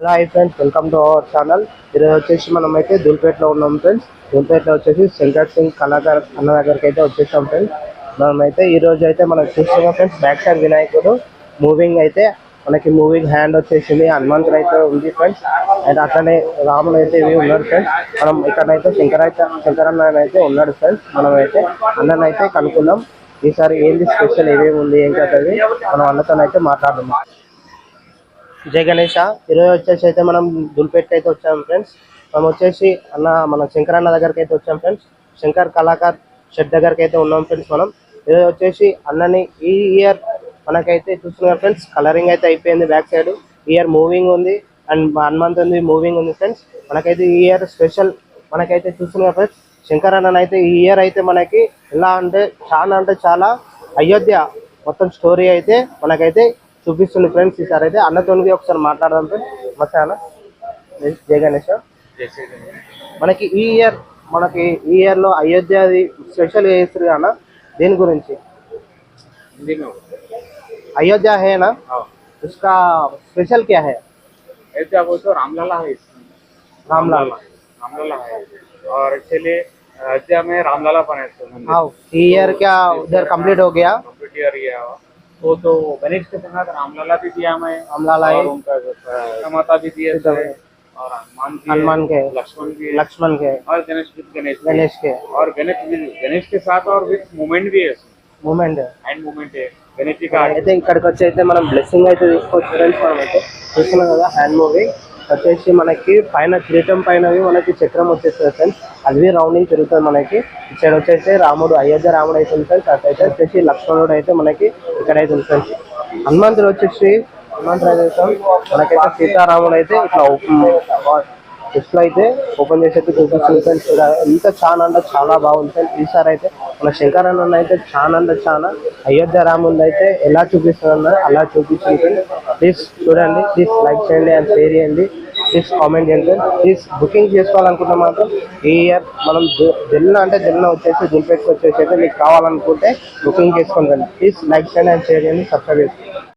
Hi friends, welcome to our channel. ఈరోజు వచ్చేసి మనం అయితే దూల్పేటలో ఉన్నాం ఫ్రెండ్స్. దూల్పేటలో వచ్చేసి శంకర్ సింగ్ కళాకార్ అన్న దగ్గరికి అయితే వచ్చేసాం ఫ్రెండ్స్. మనమైతే ఈ రోజు అయితే మనం చూస్తున్నాం ఫ్రెండ్స్, బ్యాక్ సైడ్ వినాయకుడు మూవింగ్ అయితే మనకి మూవింగ్ హ్యాండ్ వచ్చేసింది. హనుమంతుడు అయితే ఉంది ఫ్రెండ్స్. అండ్ అట్లనే రాముడు అయితే ఇవి ఉన్నాడు ఫ్రెండ్స్. మనం ఇక్కడైతే శంకరన్న అయితే ఉన్నాడు ఫ్రెండ్స్. మనం అయితే అన్ననైతే కనుక్కుందాం ఈసారి ఏంది స్పెషల్, ఏమేమి ఉంది ఏం కథది మనం అన్నతోనైతే మాట్లాడదాం. జై గణేష. ఈరోజు వచ్చేసి అయితే మనం దుల్పేటకి అయితే వచ్చాము ఫ్రెండ్స్. మనం వచ్చేసి మన శంకర్ అన్న దగ్గరికి అయితే వచ్చాం ఫ్రెండ్స్. శంకర్ కళాకార్ షెడ్ దగ్గరికి అయితే ఉన్నాం ఫ్రెండ్స్. మనం ఈరోజు వచ్చేసి అన్నని ఈ ఇయర్ మనకైతే చూస్తున్నారు ఫ్రెండ్స్, కలరింగ్ అయితే అయిపోయింది. బ్యాక్ సైడ్ ఇయర్ మూవింగ్ ఉంది అండ్ 1 month ఉంది, మూవింగ్ ఉంది ఫ్రెండ్స్. మనకైతే ఈ ఇయర్ స్పెషల్ మనకైతే చూస్తున్నారు ఫ్రెండ్స్. శంకర్ అన్న అయితే ఈ ఇయర్ అయితే మనకి ఎలా అంటే చాలా అయోధ్య మొత్తం స్టోరీ అయితే మనకైతే చూపిస్తుంది ఫ్రెండ్స్. ఈసారి అయితే అన్నతోని ఒకసారి మాట్లాడదాం ఫ్రెండ్స్. మస్తే అన్న, జై గణేష్. మనకి ఈ ఇయర్ లో అయోధ్యది స్పెషల్ చేస్తారు అన్న, దేని గురించి? अयोध्या है ना, उसका स्पेशल क्या है? अयोध्या वो तो रामलला है, रामलला है। और एक्चुअली अयोध्या में रामलला बने थे। हाँ, ईयर क्या उधर कंप्लीट हो गया? कंप्लीट ईयर गया वो तो गणेश के साथ रामलला भी दिया मैं, रामलला और उनका माता भी दिए थे, और हनुमान के, लक्ष्मण के और गणेश के और गणेश के साथ और विथ मूवमेंट भी है, మూమెంట్ हैंड मूवमेंट है गणेश जी का। అయితే ఇక్కడికి వచ్చి అయితే మనం బ్లెస్సింగ్ అయితే తీసుకోవచ్చు ఫ్రెండ్స్. మనం అయితే చూస్తున్నాం కదా, హ్యాండ్ మూవింగ్ వచ్చేసి మనకి పైన కిరీటం పైనవి మనకి చక్రం వచ్చేస్తుంది ఫ్రెండ్స్. అది రౌండింగ్ తిరుగుతుంది మనకి. ఇక్కడ వచ్చేసి రాముడు, అయోధ్య రాముడు అయితే ఉంది ఫ్రెండ్స్. అట్లయితే వచ్చేసి లక్ష్మణుడు అయితే మనకి ఇక్కడైతే ఉంది ఫ్రెండ్స్. హనుమంతుడు వచ్చేసి మనకైతే సీతారాముడు అయితే ఇట్లా అయితే ఓపెన్ చేసి అయితే చూపిస్తుంది ఫ్రెండ్స్. ఇంకా చాలా బాగుంది ఫ్రెండ్స్. ఈసారి అయితే మన శంకర్ అన్న అయితే చాలా అయోధ్య రాముడు అయితే ఎలా చూపిస్తుంది అలా చూపించింది ఫ్రెండ్స్. ప్లీజ్ చూడండి, ప్లీజ్ లైక్ చేయండి అండ్ షేర్ చేయండి, ప్లీజ్ కామెంట్ చేయండి. ప్లీజ్ బుకింగ్ చేసుకోవాలనుకుంటే మాత్రం ఈ ఇయర్ మనం జల్లున వచ్చేసి దుల్పేటకి వచ్చేసి అయితే మీకు కావాలనుకుంటే బుకింగ్ చేసుకోండి. ప్లీజ్ లైక్ చేయండి అండ్ షేర్ చేయండి, సబ్స్క్రైబ్ చేసుకోండి.